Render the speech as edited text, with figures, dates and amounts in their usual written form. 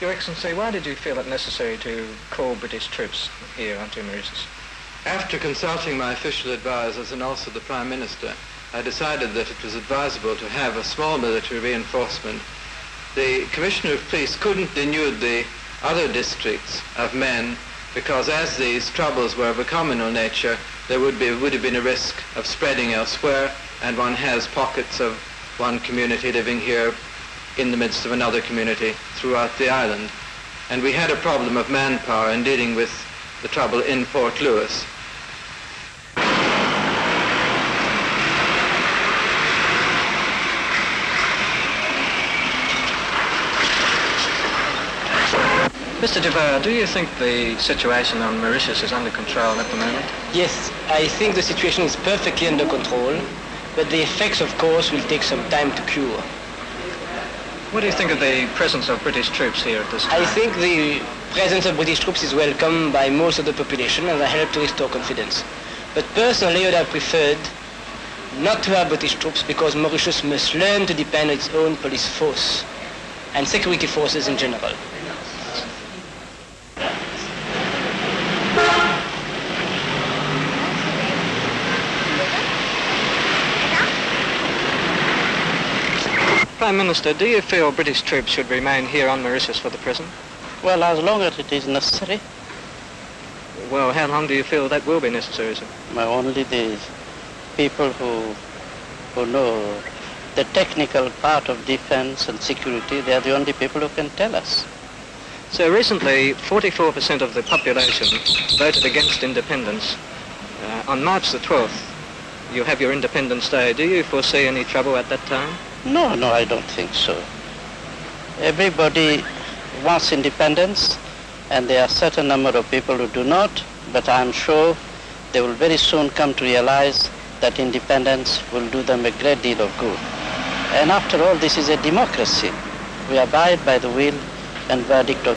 Your Excellency, why did you feel it necessary to call British troops here onto Mauritius? After consulting my official advisers and also the Prime Minister, I decided that it was advisable to have a small military reinforcement. The Commissioner of Police couldn't denude the other districts of men because as these troubles were of a communal nature, there would have been a risk of spreading elsewhere, and one has pockets of one community living here in the midst of another community throughout the island. And we had a problem of manpower in dealing with the trouble in Port Louis. Mr. Jabbar, do you think the situation on Mauritius is under control at the moment? Yes, I think the situation is perfectly under control, but the effects, of course, will take some time to cure. What do you think of the presence of British troops here at this time? I think the presence of British troops is welcomed by most of the population and will help to restore confidence. But personally, I would have preferred not to have British troops because Mauritius must learn to depend on its own police force and security forces in general. Prime Minister, do you feel British troops should remain here on Mauritius for the present? Well, as long as it is necessary. Well, how long do you feel that will be necessary, sir? Only the people who know the technical part of defense and security, they are the only people who can tell us. So recently, 44% of the population voted against independence. On March the 12th, you have your Independence Day. Do you foresee any trouble at that time? No, I don't think so. Everybody wants independence, and there are a certain number of people who do not, but I'm sure they will very soon come to realize that independence will do them a great deal of good. And after all, this is a democracy. We abide by the will and verdict of